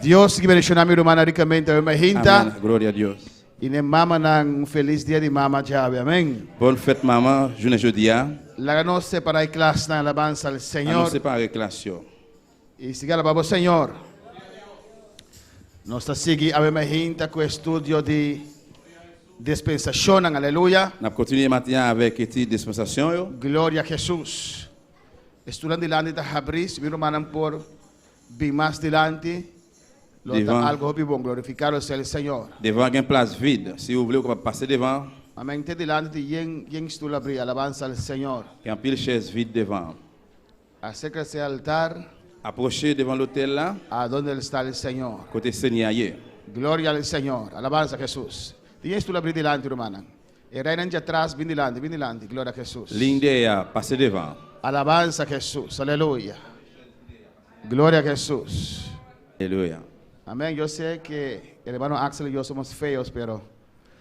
Dios bendicionar mi hermana ricamente. Amen. Glória a Deus. E nem mama nang feliz dia de mama Jabe. Amém. Bonne fête, maman. Journée jeudi. La no separar clase na alabanza al Não Señor. séparer classe. E siga la babo Señor. Nós segui a hinta com o estudo de dispensação. Aleluia. Nous continuons maintenant avec l'étude dispensation. Glória a Jesus. Estudando dilante da Habris, mi hermana por bem mais dilante. Devant. Algo bom, glorificado seja o Senhor. Devant une place vide. Si vous voulez, vous pouvez passer devant. Amém. Te dilante de quem estuda abrir alabança ao Senhor. Il y a un pile chaise vide devant. Acerca-se ao altar, Approchez devant l'autel là. aonde está o Senhor. Côté Seigneur. Glória ao Senhor. Alabança a Jesus. Quem estuda abrir dilante, irmã? E reina de atrás, bem dilante. Glória a Jesus. Ligne derrière. Passez devant. Alabança a Jesus. Aleluia. Glória a Jesus. Alléluia. Amém. Eu sei que o irmão Axel e eu somos feios, pero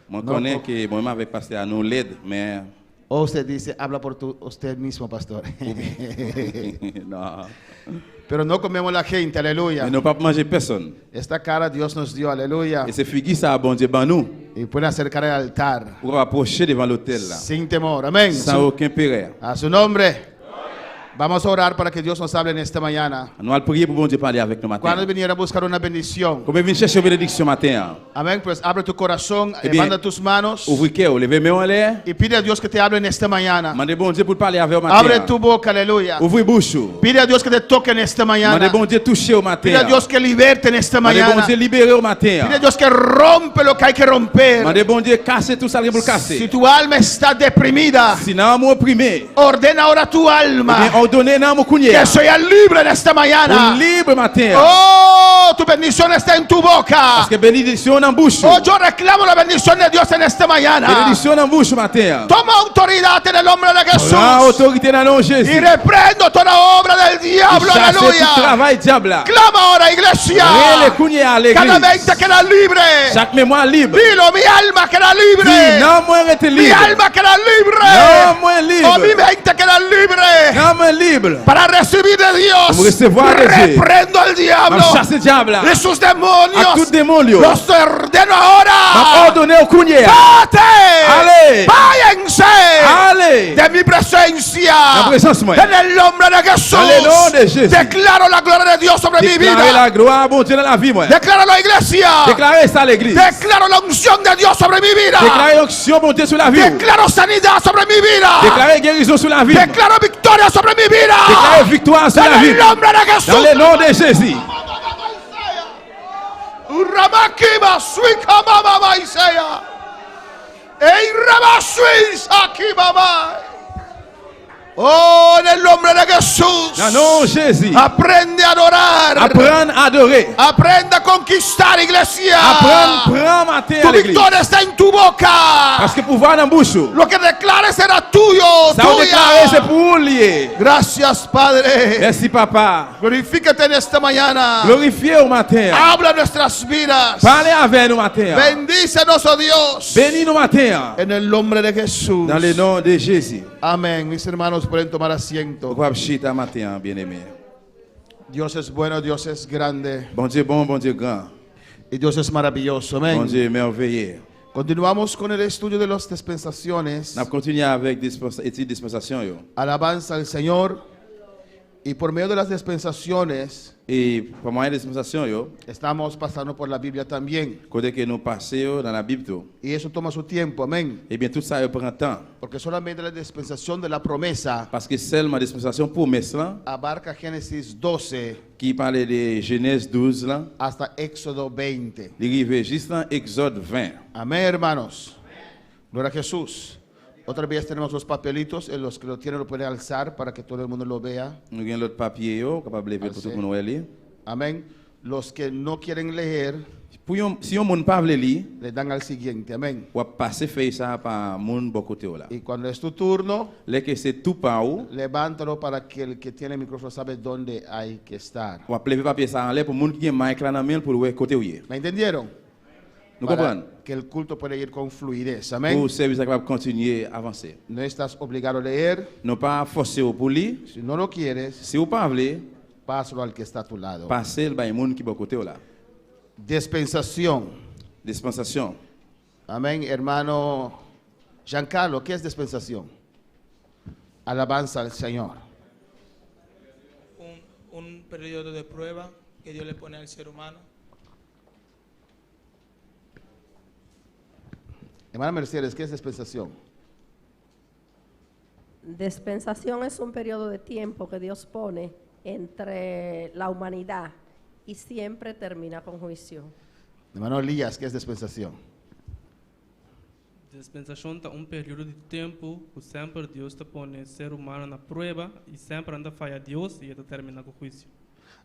Je connais que moi avec pasteur nous l'aide, mais ou você disse, habla por você mesmo, pastor. non. Pero no comemos la gente, aleluya. Mais nous pas manger personne. Esta cara Dios nos dio, aleluya. Et c'est figui ça bon Dieu ban nous Y puede acercar al altar pour approcher devant l'autel là sin temor, amén. sans aucun péril. A su nombre. Vamos a orar para que Dios nos hable en esta mañana. Nous allons prier pour bon Dieu parler avec nous Cuando matin. viniera a buscar una bendición, Comme venir chercher bénédiction matin. amén, pues abre tu corazón, bien, manda tus manos Ouvrez cœur, levez main en l'air. y pide a Dios que te hable en esta mañana. Mandez bon Dieu pour parler avec vous Abre matin. tu boca, aleluya. Ouvrez bouche. Pide a Dios que te toque en esta Mandez mañana. bon Dieu toucher au matin. Pide a Dios que liberte en esta Mandez bon mañana. Dieu libérer au matin. Pide a Dios que rompe lo que hay que romper. Mandez bon Dieu casser tout ça qui pour Si casser. tu alma está deprimida, Si nous sommes opprimés, ordena ahora tu bien alma ordonnez nous mon que cognac. sea libre en esta Un mañana. libre matin. Oh, tu bendición está en tu boca. Parce que bénédiction en bouche. Oh, yo reclamo la bendición de Dios en esta mañana. Bénédiction en bouche matin. Toma autoridad en el nombre de La Jesús autorité dans le nom de y Jésus. reprendo toda obra del diablo. Chassez tout Aleluya. travail diable. Clama ahora, iglesia. Les cognac à Cada l'église. mente queda libre. Chaque mémoire libre. Dilo, mi alma queda Dis, libre. non, moi, reste Mi libre. alma queda Non, libre. moi, Oh, mi libre. mente queda libre. Non, moi, libre. Para recibir de Dios. Como recevoir de Dieu. Reprendo al diablo M'a chassé diable. y sus À demonios. tout démon. Los ordeno M'a ahora. ordonné au cognac. Vate. Allez. Váyanse Allez. de mi presencia. La présence, moi. En el nombre de Jesús. Dans le nom de Jésus. Declaro la gloria de Dios sobre mi Déclarez vida. la gloire, bon Dieu, dans la vie, moi. Declaro la iglesia. Déclarez ça à l'église. Declaro la unción de Dios sobre mi vida. Déclarez l'onction, bon Dieu, sur la vie. Declaro sanidad sobre mi vida. Déclarez guérison sur la vie. Declaro victoria sobre mi vida. Déclarez victoire sur la En vie. el nombre de Dans Jesús. le nom de Jésus. Ramakiba suika mama maisea. Ei rabasuisa ki mama. Oh, en el nombre de Jesús. Dans le nom de Jésus. Aprende a adorar. Apprendre à adorer. Aprende a conquistar, iglesia. Apprendre, prends matin Tu à l'église. victoria está en tu boca. Parce que pouvoir dans la bouche. Lo que declares será tuyo. Ça vous déclarer, c'est Tuya. pour vous lier. Gracias, Padre. Merci, papa. Glorifícate en esta mañana. Glorifiez au matin. Habla nuestras vidas. Parlez avec nous matin. Bendícenos, oh Dios. Bénis nous matin. En el nombre de Jesús. Dans le nom de Jésus. Amén. Mis hermanos pueden tomar asiento. Pourquoi chita matin, bien-aimé? Dios es bueno, Dios es grande Bon Dieu bon, bon Dieu grand. y Dios es maravilloso. Bon Amén. Dieu merveilleux. Continuamos con el estudio de las dispensaciones. On continue avec l'étude dispensation. Yo. Alabanza al Señor. Y por medio de las dispensaciones Et pour moyen de dispensation, yo, estamos pasando por la Biblia también. côté que nous passons dans la Bible, tout. Y eso toma su tiempo. Amén. Eh bien, tout ça prend temps. Porque solamente la dispensación de la promesa Parce que seulement la dispensation pour là, abarca Génesis 12 qui parle de Genèse 12, là, hasta Éxodo 20. il arrive juste dans Exode 20. Amén, hermanos. Gloria a Jesús. Otra vez tenemos los papelitos. Los que lo tienen lo pueden alzar para que todo el mundo lo vea. Nous avons l'autre papier, yo, capable de lever pour tout le monde lire. Amén. Los que no quieren leer, Si on ne pas lire, le dan al siguiente. Amén. on va passer faire ça par mon bon côté là. Y cuando es tu turno, Là que c'est tout par où, levántalo para que el que tiene el micrófono sabe dónde hay que estar. on va lever papier ça en l'air pour moun qui a mic là dans main pour le côté où il est. ¿Me entendieron? Nous Para comprenons. que el culto pueda ir con fluidez. Amén. Pour le service capable continuer à avancer. No estás obligado a leer. Non pas forcer pour lire. Si no lo quieres, Si vous pas voulez, pásalo al que está a tu lado. passer le bail moun qui est côté là. Dispensación. Dispensation. Amén, hermano Giancarlo, ¿qué es dispensación? Alabanza al Señor. Un periodo de prueba que Dios le pone al ser humano. Hermana Mercedes, ¿qué es dispensación? Dispensación es un periodo de tiempo que Dios pone entre la humanidad y siempre termina con juicio. Hermano Elías, ¿qué es dispensación? Dispensação está período de tempo que sempre Deus está põe ser humano na prova e sempre anda falha Deus e ele termina com o juízo.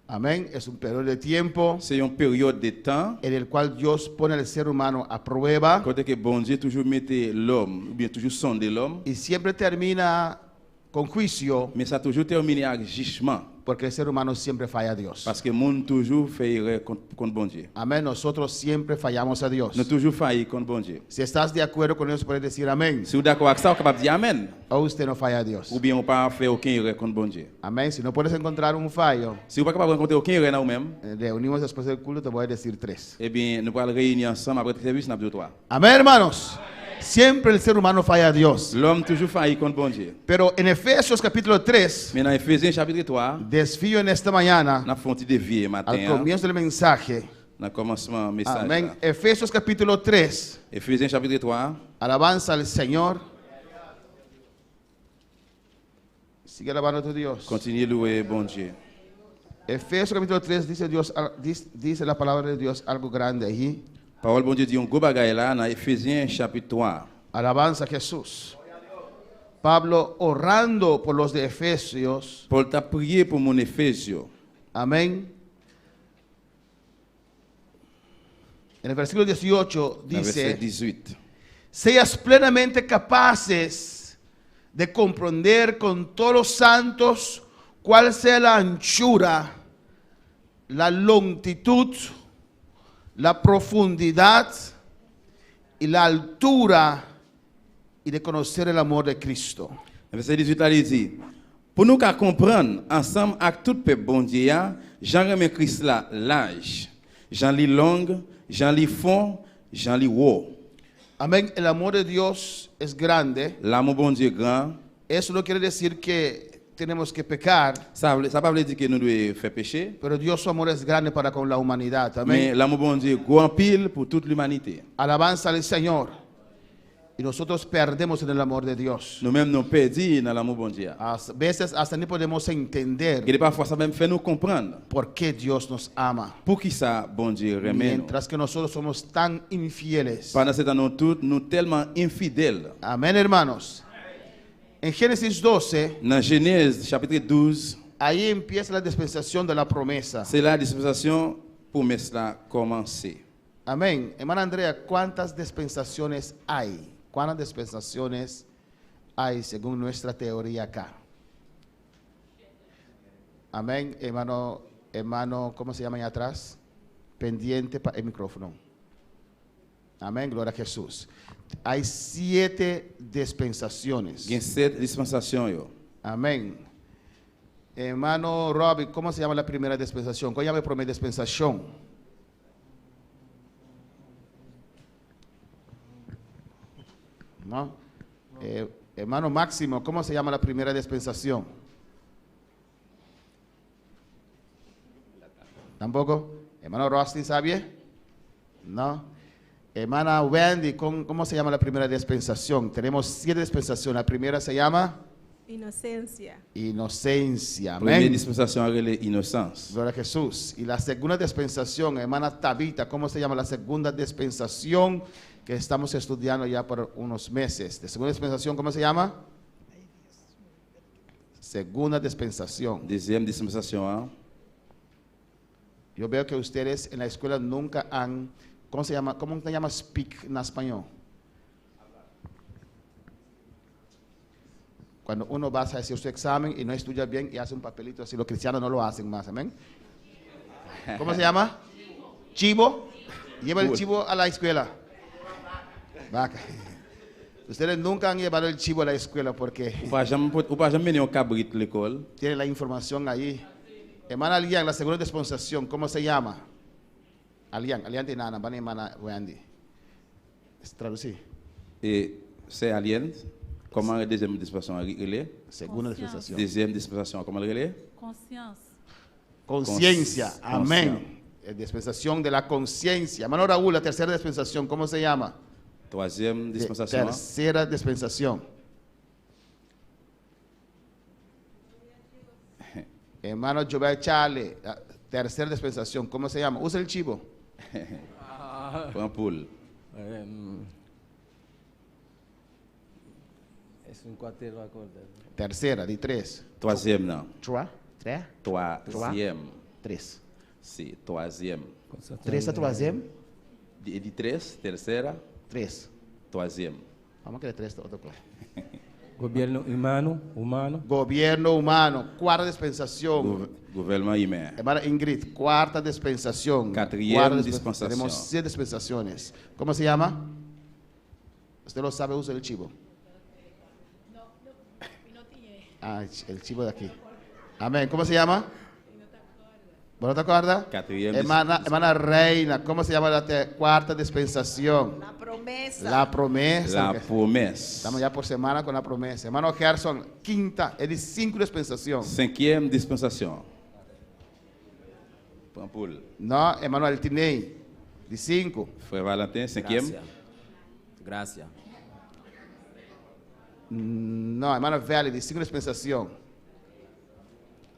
Amén, es un periodo de tiempo C'est une période de temps en el cual Dios pone al ser humano a prueba côté que bon Dieu toujours mette l'homme ou bien toujours sonde l'homme, y siempre termina con juicio mais ça toujours terminé avec jugement porque el ser humano siempre falla a Dios. parce que monde toujours fait erreur contre bon Dieu. Amén, nosotros siempre fallamos a Dios. Nous toujours failli contre bon Dieu. Si estás de acuerdo con eso, puedes decir amén. Si vous êtes d'accord avec ça, vous êtes capable de dire amen. O usted no falla a Dios. Ou bien on pas fait aucune erreur contre bon Dieu. Amén. Si no puedes encontrar un fallo, Si vous pas capable de rencontrer aucune erreur dans vous-même, reunimos después del culto, te voy a decir 3. eh bien nous allons réunir ensemble après le service, nous avons 3. Amén, hermanos. Siempre el ser humano falla a Dios. L'homme toujours failli contre bon Dieu. Pero en Efesios capítulo 3, Mais dans Ephésiens chapitre 3, desfío en esta mañana, nous avons un petit dévié al matin, comienzo del mensaje. dans le commencement message. Amén. là. Efesios capítulo 3, Ephésiens chapitre 3, alabanza al Señor. Sigue alabando a tu Dios. continuez à louer bon Dieu. Efesios capítulo 3 dice la palabra de Dios algo grande ahí. Parole bon Dieu dit un gros bagaille là dans Ephésiens chapitre 3. Alabanza a Jesús. Pablo orando por los de Efesios. Paul t'a prié pour mon Éphésio. Amén. En el versículo 18 Dans verset dice, 18. seas plenamente capaces de comprender con todos los santos cuál sea la anchura, la longitud, la profundidad y la altura y de conocer el amor de Cristo. Verset 18 là, il dit, pour nous qu'à comprendre ensemble avec tout peuple bon Dieu, Jean remet Christ là l'âge, Jean lit longue, Jean lit fond, Jean lit haut. Amén. El amor de Dios es grande. L'amour bon Dieu grand, Eso no quiere decir que tenemos que pecar, ça pas veut dire que nous devons faire péché, pero Dios su amor es grande para con la humanidad. mais Amén. l'amour bon Dieu grand pile pour toute l'humanité. Alabanza al Señor. Y nosotros perdemos en el amor de Dios. Nous-mêmes nous perdons dans l'amour bon Dieu. A veces hasta ni podemos entender Et parfois ça même fait nous comprendre por qué Dios nos ama. pour qui ça bon Dieu remet nous. Mientras que nosotros somos tan infieles. Pendant ce temps nous tous nous tellement infidèles. Amén, hermanos. En Génesis 12, Dans Genèse chapitre 12, ahí empieza la dispensación de la promesa. c'est la dispensation promesse là commencer. Amén. Hermana Andrea, ¿cuántas dispensaciones hay? ¿Cuántas dispensaciones hay según nuestra teoría acá? Amén. Hermano, ¿cómo se llama ahí atrás? Pendiente para el micrófono. Amén. Gloria a Jesús. Hay 7 dispensaciones. Il y a 7 dispensations yo. Amén. Hermano Robbie, ¿cómo se llama la primera dispensación? ¿Cómo se llama la primera dispensación? ¿No? Hermano Máximo, ¿cómo se llama la primera dispensación? ¿Tampoco? Hermano Rusty, ¿sabe? ¿No? Hermana Wendy, ¿cómo se llama la primera dispensación? Tenemos 7 dispensaciones. La primera se llama Inocencia. inocencia. Première Amén. dispensation est l'innocence. Gloria a Jesús. Y la segunda dispensación, hermana Tabita, ¿cómo se llama la segunda dispensación que estamos estudiando ya por unos meses? La segunda dispensación, ¿cómo se llama? Segunda dispensación. Deuxième dispensation, hein? Yo veo que ustedes en la escuela nunca han, ¿cómo se llama speak en español? Cuando uno va a hacer su examen y no estudia bien y hace un papelito así, los cristianos no lo hacen más, amén. ¿Cómo se llama? Chivo. Lleva el chivo a la escuela. Vaca. Ustedes nunca han llevado el chivo a la escuela porque Ou pas jamais mener un cabrit à l'école. tienen la información ahí. Hermana Lian, la segunda dispensación, ¿cómo se llama? Alian de nana, bani mana Wendy. Traducir. Et c'est alien. Comment la deuxième dispensation relève? Segunda dispensación. Deuxième dispensation, comment elle relève? Conscience. Conciencia. Amén. Conciencia. Dispensación de la conciencia. Hermano Raúl, la tercera dispensación, ¿cómo se llama? Troisième dispensation. Tercera dispensación. Hermano Joel Charlie, la tercera dispensación, ¿cómo se llama? Usa el chivo. Prends poule. Es un cuarteto acorde. Tercera, di tres. Troisième, non. Tres. Troisième. Tres. Si, troisième. Tres a troisième. Et dit tres, tercera, Tres. troisième. Vamos a querer tres, otro cosa. Gobierno humano. Gobierno humano, cuarta dispensación. Gouvernement humain. Hermana Ingrid, cuarta dispensación. Cuatrième Cuarta dispensación. Tenemos 6 dispensaciones. ¿Cómo se llama? ¿Usted lo sabe? Usa el chivo. Ah, el chivo de aquí. Amén. ¿Cómo se llama? ¿Vos no te acuerdas? Cuatrième Hermana Reina, ¿cómo se llama la cuarta dispensación? La promesa. La promesa. La promesse. Estamos ya por semana con la promesa. Hermano Gerson, quinta, es de 5 dispensación. Cinquième dispensation. Prends poule. No, hermano Altinei, de 5. Frère Valentin, cinquième. Gracias. No, hermano Valley, de 5 dispensación.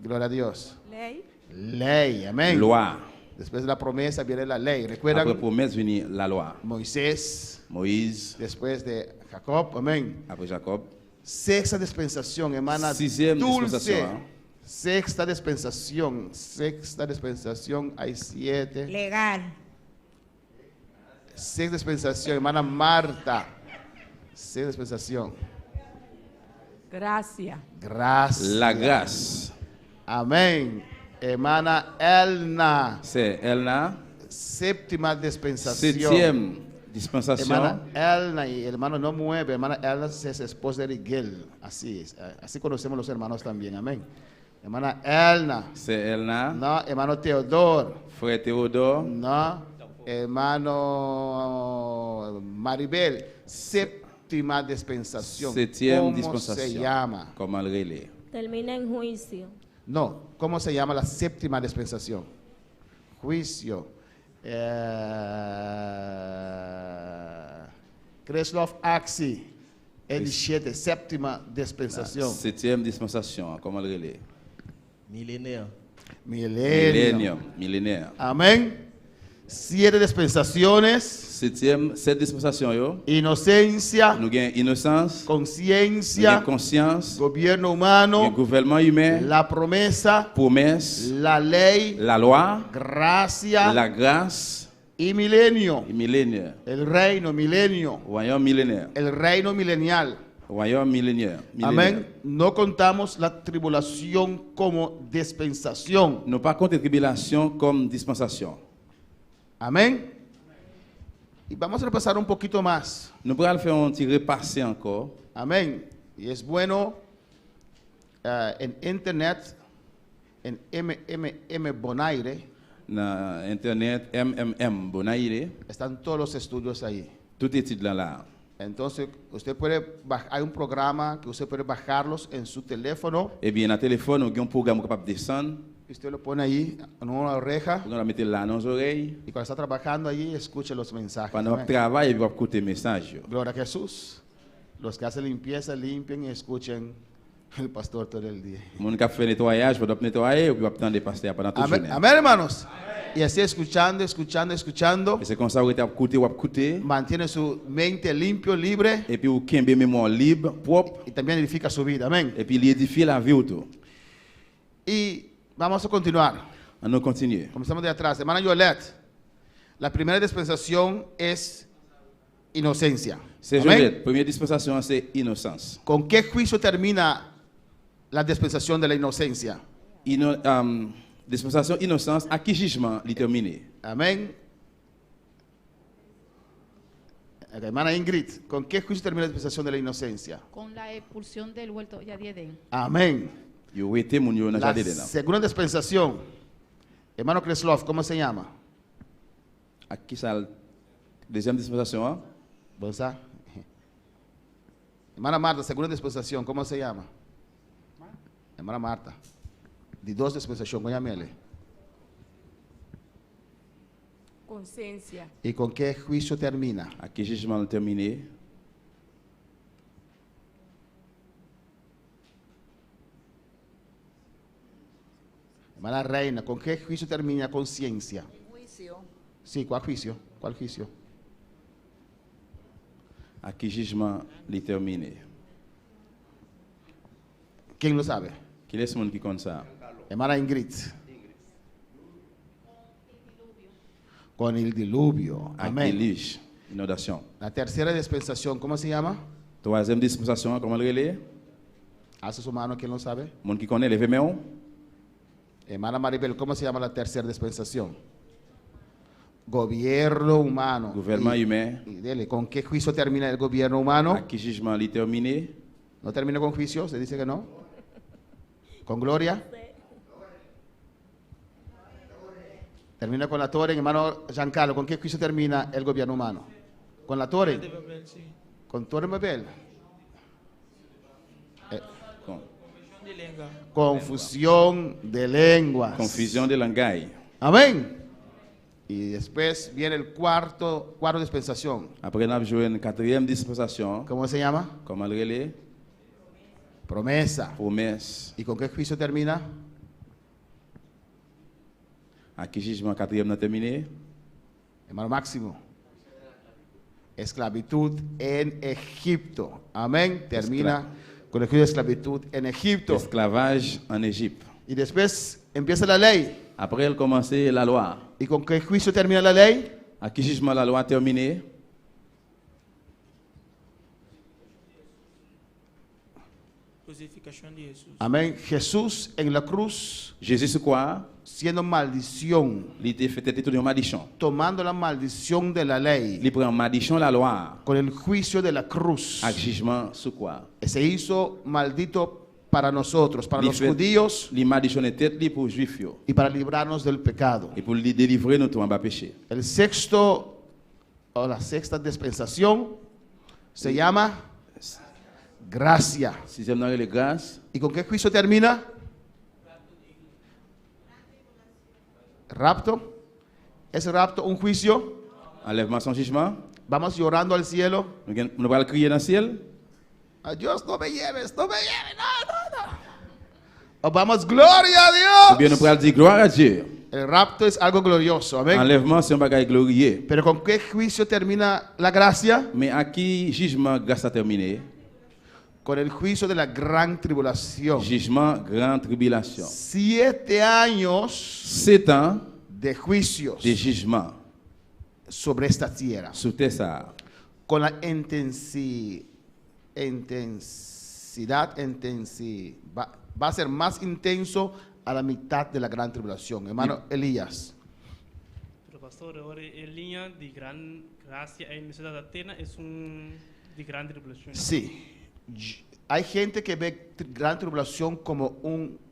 Gloria a Dios. Ley. Ley, amén. Loi. Después de la promesa viene la ley. Après ¿Recuerdan? promesse venit la loi. Moisés, Moïse, después de Jacob, amén. après Jacob. Sexta dispensación, hermana Sixième Dulce. dispensación. Sexta dispensación, hay 7. Legal. Sexta dispensación, hermana Marta. Sexta dispensación. Gracia. Gracias. La grâce. Amén. Hermana Elna. C'est Elna. Séptima dispensación. Septième dispensation. Hermana Elna y el hermano no mueve. Hermana Elna es esposa de Miguel. Así es. Así conocemos los hermanos también. Amén. Hermana Elna. C'est Elna. No, hermano Teodoro. Frère Théodore. No, hermano Maribel. Séptima dispensación. Septième ¿Cómo dispensation. se llama? Comment le relève? Termina en juicio. No, ¿cómo se llama la séptima dispensación? Juicio. Kreslov Axi. El 7, séptima dispensación. Septième dispensation. Comment le relève? Millénaire. Milenio. Millennium. Millénaire. Amén. 7 dispensaciones. Cette dispensation, yo, Inocencia, nous avons innocence, nous conciencia, avons conscience, gobierno nous humano, gouvernement humain, la promesa, promesse, la ley, la loi, gracia la grâce y milenio. et millénaire. El reino, milenio. Royaume millénaire. El reino milenial. Royaume millénaire. Amén. No contamos la tribulación como dispensación. Nous pas compter tribulation comme dispensation. Amén. Y vamos a repasar un poquito más. Nous pourrons faire un petit repasser encore. Amén. Y es bueno en internet, en MMM Bonaire, Dans Internet, MMM, Bonaire, están todos los estudios ahí. tout étude là. Entonces, usted puede hay un programa que usted puede bajarlos en su teléfono Eh bien, dans le téléphone, nous avons un programme capable de descendre. y usted lo pone ahí en una oreja Nous allons mettre là dans les oreilles. y cuando está trabajando allí, escuche los mensajes. Pendant Amén. que travaille, il va écouter message. Gloria a Jesús. Los que hacen limpieza, limpien y escuchen el pastor todo el día. Mon qui fait nettoyage, va nettoyer, puis va attendre des pasteurs pendant toute la Amén, journée. amén, hermanos. Y así escuchando, escuchando, Et c'est comme ça que vous écoutez, mantiene su mente limpio, libre et puis vous avez une mémoire libre, propre, y también edifica su vida. Amén. et puis il édifie la vie autour. Y vamos a continuar. On nous continue. Comenzamos de atrás. Hermana Yolette, la primera dispensación es inocencia. C'est Amén. Joliette. Première dispensation, c'est innocence. ¿Con qué juicio termina la dispensación de la inocencia? Dispensation innocence, à qui jugement est terminé? Amén. Hermana Ingrid, ¿con qué juicio termina la dispensación de la inocencia? Con la expulsión del huerto ya de Edén. Amén. Yo été mon yo dans La jardin dedans. segunda dispensación, hermano Kreslov, ¿cómo se llama? Aqui ça deuxième dispensation. Hein? ¿Verdad? Hermana Marta, segunda dispensación, ¿cómo se llama? Hermana Marta. De dos dispensación, llámele. Conciencia. ¿Y con qué juicio termina? Aqui jugement terminé. Hermana Reina, ¿con qué juicio termina conciencia? Juicio. Sí, ¿cuál juicio? ¿Cuál juicio? Aqui jugement li terminé. ¿Quién lo sabe? Qui est ce monde qui compte ça? Hermana Ingrid. Con el diluvio. Avec Amén. déluge, inondation. La tercera dispensación, ¿cómo se llama? Troisième dispensation, comment le relais? Hace su mano, ¿quién lo sabe? Monde qui connaît, levez main. Hermana Maribel, ¿cómo se llama la tercera dispensación? Gobierno humano. Gouvernement humain. Y dele, ¿con qué juicio termina el gobierno humano? Aqui jugement li terminé. ¿No termina con juicio? ¿Se dice que no? ¿Con gloria? Termina con la torre, hermano Giancarlo. ¿Con qué juicio termina el gobierno humano? ¿Con la torre? De papel, sí. ¿Con Torre Babel? Con- De lengua. Confusión de lenguas. Confusion de langage. Amén. Y después viene el cuarto dispensación. Après, nous avons joué une quatrième dispensation. ¿Cómo se llama? Comment le relais? Promesa. Promesse. ¿Y con qué juicio termina? Aqui jugement quatrième non terminé. Hermano Máximo. Esclavitud en Egipto. Amén. Termina con el juicio de esclavitud en Egipto. Esclavage en Égypte. Y después empieza la ley. Après, elle commençait la loi. ¿Y con qué juicio termina la ley? Aqui jugement la loi terminé. Crucificación de Jesús. Amén. Jesús en la cruz, Jésus sur quoi? siendo maldición, Il était fait toute une malédiction. tomando la maldición de la ley, Il prend malédiction la loi. con el juicio de la cruz. Avec jugement sur quoi? Se hizo maldito para nosotros, para Il los fait- judíos Il maléditionne tête li pour juif yo. y para librarnos del pecado. Et pour lui délivrer nous tout en bas péché. El sexto o la sexta dispensación se llama gracia. Sixième dans les grâces. ¿Y con qué juicio termina? Rapto. ¿Es rapto un juicio? Enlèvement sans jugement. Vamos llorando al cielo. Nous allons crier dans le ciel. "Ah, Dios, no me lleves, no me lleves, no. O vamos, gloria a Ou bien nous Dios. allons dire gloire à Dieu. El rapto es algo glorioso, amén. Enlèvement, c'est un bagage glorieux. Pero ¿con qué juicio termina la gracia? Mais à qui jugement grâce a terminé? Con el juicio de la gran tribulación. Jugement, grande tribulation. 7 años 7 ans de juicios de jugement sobre esta tierra. sous terre ça. Con la va a ser más intenso a la mitad de la gran tribulación. Hermano Elías, Pero pastor, ahora en línea de gran gracia en la ciudad de Atenas es un de gran tribulación. sí, hay gente que ve gran tribulación como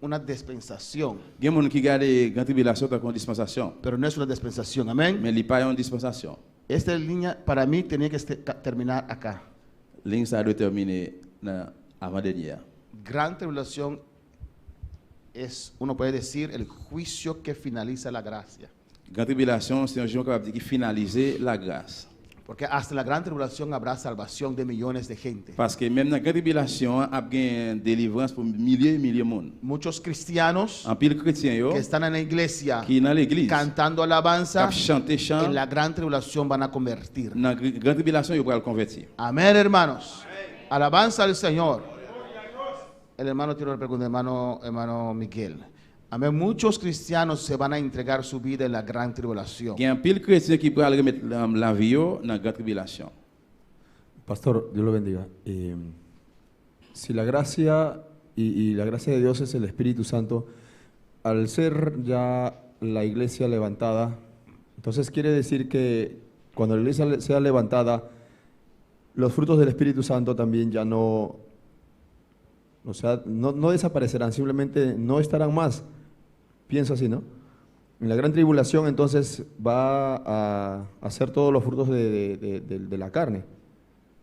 una dispensación, Il y a des gens qui regardent grande tribulation comme une dispensation. pero no es una dispensación, amén. Mais il n'y a pas une dispensation. Esta línea para mí tenía que terminar acá. Ligne ça doit terminer avant-dernière. Gran tribulación es, uno puede decir, el juicio que finaliza la gracia. Grande tribulation, c'est un jour capable de finaliser la grâce. Porque hasta la gran tribulación habrá salvación de millones de gente. Parce que même dans la grande tribulation, il y a une délivrance pour milliers et milliers de monde. Muchos cristianos En pile chrétien yo, que están en la iglesia qui dans l'église, cantando alabanza, qui chantent chant, en la gran tribulación van a convertir. dans la grande tribulation, ils vont le convertir. Amén, hermanos. Alabanza al Señor. El hermano tiene una pregunta, hermano Miguel. Amén. Muchos cristianos se van a entregar su vida en la gran tribulación. Il y a un pile chrétien qui peut remettre la vie yo dans la grande tribulation. Pastor, Dios lo bendiga. Si la gracia y la gracia de Dios es el Espíritu Santo, al ser ya la iglesia levantada, entonces quiere decir que cuando la iglesia sea levantada, los frutos del Espíritu Santo también ya no, o sea, no desaparecerán, simplemente no estarán más. Pienso así, ¿no? En la gran tribulación entonces va a hacer todos los frutos de la carne.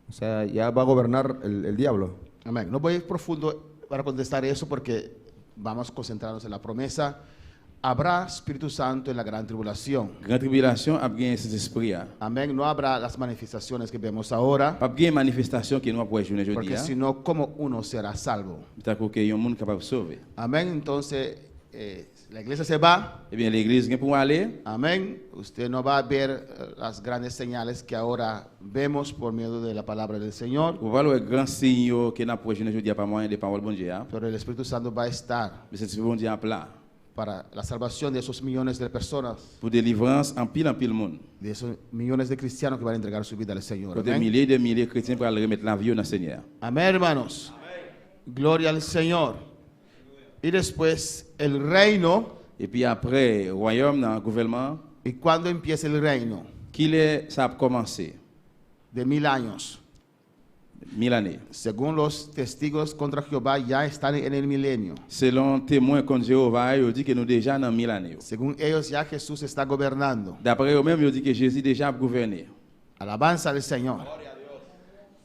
O sea, ya va a gobernar el diablo. Amén. No voy a ir profundo para contestar eso porque vamos a concentrarnos en la promesa. Habrá Espíritu Santo en la gran tribulación. Grande tribulation a bien cet esprit. Amén. No habrá las manifestaciones que vemos ahora, Pas bien manifestation qui nous après journée porque aujourd'hui. si no, ¿cómo uno será salvo? Tant que yon monde capable de sauver. Amén. Entonces, la iglesia se va. Eh bien l'église vient pour aller. Amén. Usted no va a ver las grandes señales que ahora vemos por medio de la palabra del Señor, Pour voir le grand signe que n'a après journée aujourd'hui pas moyen de parole bon Dieu. pero el Espíritu Santo va a estar Mais c'est bon Dieu à plat. para la salvación de esos millones de personas, Pour délivrance en pile monde. de esos millones de cristianos que van a entregar su vida al Señor. Pour des Amén. milliers de milliers de chrétiens pour aller remettre la vie au Seigneur. Amén, hermanos. Gloria al Señor. Y después el reino. Et puis après royaume dans le gouvernement, ¿Y cuándo empieza el reino? qui est ça a commencé De 1000 años. 1000 années. Según los testigos contra Jehová, ya están en el milenio. Selon témoins contre Jéhovah, il dit que nous déjà dans 1000 années. Según ellos, ya Jesús está gobernando. D'après eux-mêmes, il dit que Jésus déjà a gouverné. Alabanza al Señor.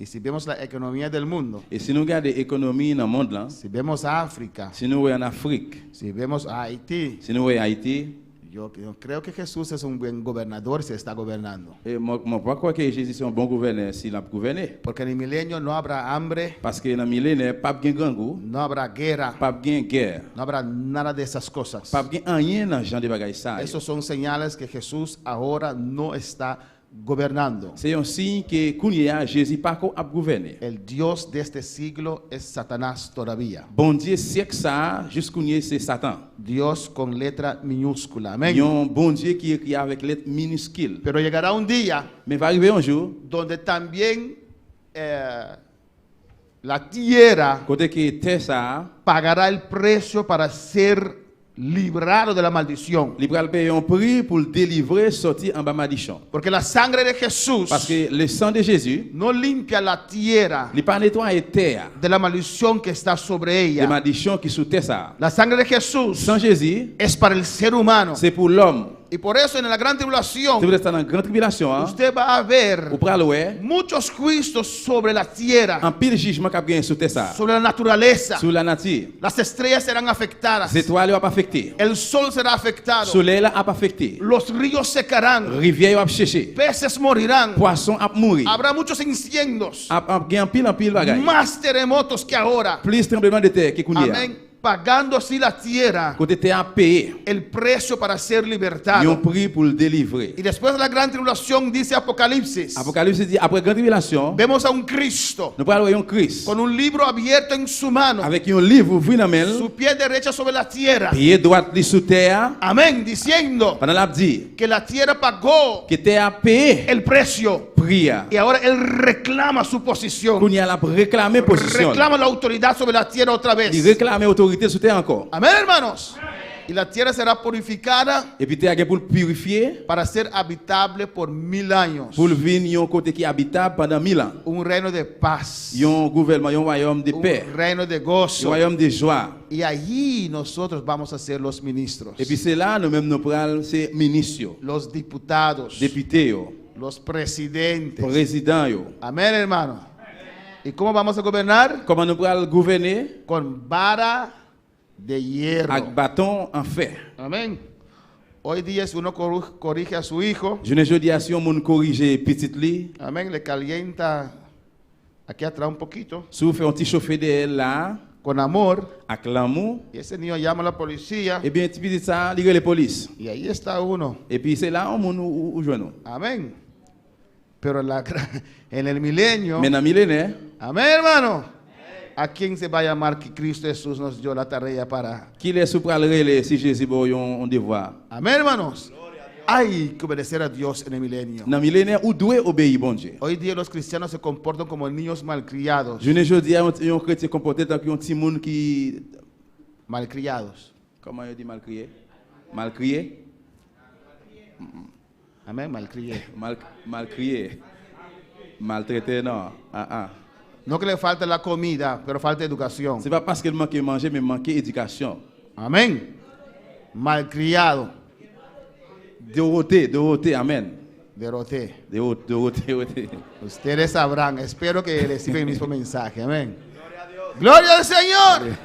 Y si vemos la economía del mundo, Et si nous regardons l'économie dans le monde, là, si vemos a África, si nous voyons en Afrique, si vemos a Haití, si nous voyons Haïti, yo creo que Jesús es un buen gobernador si está gobernando. et moi, je crois que Jésus est un bon gouverneur s'il a gouverné. Porque en el milenio no habrá hambre, Parce que dans le millénaire, pas de grand goût, no habrá guerra, pas de guerre, no habrá nada de esas cosas. pas de rien dans ce genre de bagages. Ça, Esos son señales que Jesús ahora no está gobernando. c'est un signe que Kounia, Jésus pas a gouverné. El Dios de este siglo es Satanás todavía. Bon Dieu, siècle ça, jusqu'à c'est Satan. Dios con letra minúscula. Il y Amén. a un bon Dieu qui écrit avec lettres minuscules. Pero llegará un día Mais va arriver un jour, donde también la tierra côté que terre ça, pagará el precio para ser librado de la maldición. il va payer un prix pour le délivrer, sortir en bas malédiction. Porque la sangre de Jesús Parce que le sang de Jésus, no limpia la tierra il pas nettoyer terre, de la maldición que está sobre les ella. malédictions qui sous terre ça. La sangre de Jesús Sans Jésus, es para el ser humano. c'est pour l'homme. Y por eso en la gran Si tribulación vous êtes dans une grande tribulation, hein, usted va a ver vous prenez ouais, muchos juicios sobre la tierra, un pile de jugement qui a gagné sous terre ça, sobre la naturaleza. sous la nature. Las estrellas serán afectadas. Les étoiles sont pas affectées. El sol será Le afectado. soleil n'a pas affecté. Los ríos secarán. Rivière a cherché. Peces morirán. Poisson a mouru. Habrá muchos incendios. A gagné en pile bagaille. Más terremotos que ahora. Plus tremblement de terre qui connaît. Amén. Pagando así la tierra Côté terre a payé. el precio para ser Il y a un libertado. prix pour le délivrer. Y después de la gran tribulación, dice Apocalipsis, Apocalypse dit après grande révélation, vemos a un Cristo nous parlons d'un Christ con un libro abierto en su mano, avec un livre ouvert dans la su main, pie derecha sobre la tierra. pied droit li sous terre, Amén, diciendo pendant l'a dit que la tierra pagó que terre a payé el precio prix. y ahora él reclama su posición. Qu'on y a la réclamer position. Reclama la autoridad sobre la tierra otra Il vez. réclame autorité sous terre encore. Amén, hermanos. Y la tierra será purificada Et puis terre pour le purifier, para ser habitable por 1000 años. pour le venir un côté qui est habitable pendant 1000 ans. Un reino de paz, Il y a un gouvernement, il y a un royaume de paix, un reino de un gozo. royaume de joie. Y allí nosotros vamos a ser los ministros, Et puis c'est là, nous-mêmes, nous prenons ces ministres, los diputados, députés, los presidentes. présidents. Amén, hermano. ¿Y cómo vamos a gobernar? Comment nous prenons gouverner? Con vara de hierro. Avec bâton en fer. Amén. Hoy día si uno corrige a su hijo, Je ne dis à si on monde corrige petit li, amén, le calienta aquí atrás un poquito, si vous faites un petit chauffer de là, con amor, avec l'amour, y ese niño llama a la policía, et bien, tu peux dire ça, il y a les polices. y ahí está uno. Et puis c'est là où joue nous. Amén. Pero en el milenio, Mais dans le millénaire, amén, hermano. ¿A quién se va a llamar que Cristo Jesús nos dio la tarea para? qui est sous pral relais si Jésus a un devoir? Amén, hermanos. Hay que obedecer a Dios en el milenio. Dans le millénaire, où doit obéir bon Dieu? Hoy día los cristianos se comportan como niños malcriados. Je ne dis à un chrétien comporté tant qu'un petit monde qui... Malcriados. Comment il dit mal crié? Mal crié? Amén, malcrié. Mal crié. Maltraité, non. No que le falte la comida, pero falta educación. C'est pas parce qu'il manque manger, mais manque éducation. Amén. Malcriado. Dorothée, amen. Dorothée. Dorothée. Ustedes sabrán, espero que reciban el mismo mensaje, amén. Gloria al Señor.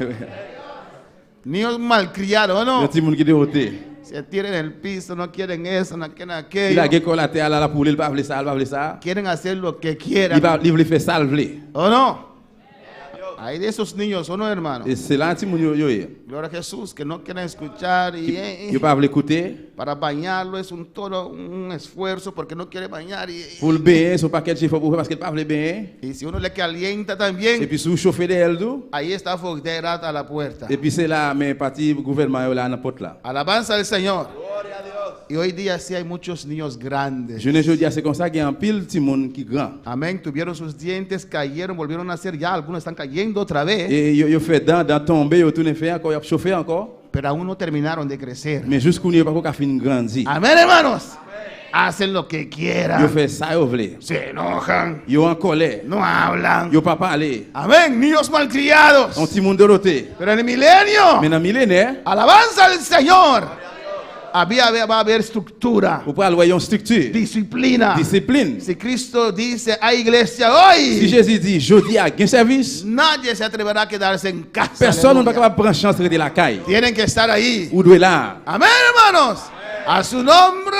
Niños malcriados, ¿o Yon no? ti moun ki Dorothée. Se tiran en el piso, no quieren eso, no quieren Il a aquello. gen collatéral la pour il pa vle ça. Quieren hacer lo que Il quieran, vle faire ça, il vle. ¿o no? Hay de esos niños, ¿o no, hermano? Et c'est là ti moun yo ye. Gloria a Jesús, que no quieren escuchar y Yo pa vle écouter. para bañarlo es un esfuerzo porque no quiere bañar Pour le bain, son paquet de faut parce qu'il pa vle bain. y si uno le calienta Et también, puis sous chauffer de elle dou. ahí está fuera a la puerta. Et puis c'est là mais parti gouvernement yo là dans porte là. Alabanza al Señor. Y hoy día sí hay muchos niños grandes. Je ne dis c'est comme ça qu'il y a un pile ti moun qui grand. Amén, tuvieron sus dientes, cayeron, volvieron a nacer, ya algunos están cayendo otra vez, Et yo fait dans tomber, yo tourner faire encore, yo chauffer encore. pero aún no terminaron de crecer. Mais jusqu'où n'y a pas qu'à fin grandi. Amén, hermanos. Hacen lo que Yo quieran, fait ça yo vle. se enojan, Yo en colère. no hablan. Yo pas parler. Amén, niños malcriados. On ti moun Dorothée. Pero en el milenio, Mais dans millénaire, alabanza al Señor. Va a haber estructura, ou pral voyer une structure, disciplina. discipline. Si Cristo dice hay iglesia Si hoy, Jésus dit jodi a gain service, nadie se atreverá a quedarse en casa. personne n'est pas Aleluya. capable de prendre chance de la caille. Tienen que estar ahí. Ou doit là. Amén, hermanos. A su nombre.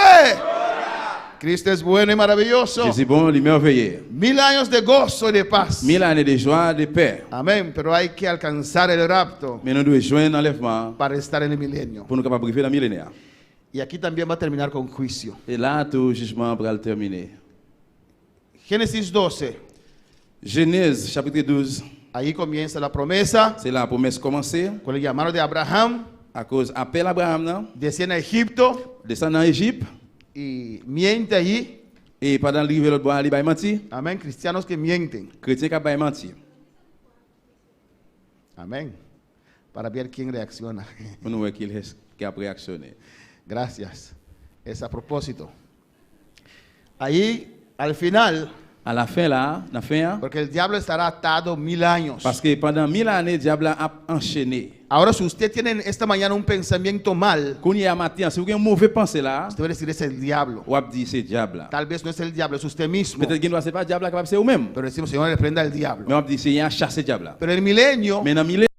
Cristo es bueno y maravilloso. Jésus bon, il est merveilleux. 1000 años de gozo y de paz. 1000 années de joie, de paix. Amén. Pero hay que alcanzar el rapto Mais nous devons joindre l'enlèvement para estar en el milenio. pour nous capables de vivre dans le millénaire. Y aquí también va a terminar con juicio. Et là, tout jugement va terminer. Génesis 12. Genèse chapitre 12, Ahí comienza la promesa c'est la promesse commencée. con el llamado de Abraham. À cause appel Abraham, non? Desciende a Egipto Descend en Égypte. y miente allí. Et pendant l'arrivée de l'autre bois, il va mentir. Amén. Cristianos que mienten. Chrétien qui va mentir. Amén. Para ver quién reacciona. Pour nous voir qui a réactionné. Gracias. Es a propósito. Ahí, al final, À la fin là, la fin, porque el diablo estará atado 1000 años. parce que pendant 1000 années, le diable a enchaîné. Ahora, si usted tiene esta mañana un pensamiento mal, Quand il y a matin, si vous avez un mauvais pensée là, usted va a decir es el diablo. ou dit c'est diable là. Tal vez no es el diablo, es usted mismo. Peut-être qu'il ne c'est pas diable là, capable c'est vous-même. Pero decimos, Señor, reprenda el diablo. Mais on dit c'est un chassé diable là. Pero el milenio, Mais dans 1000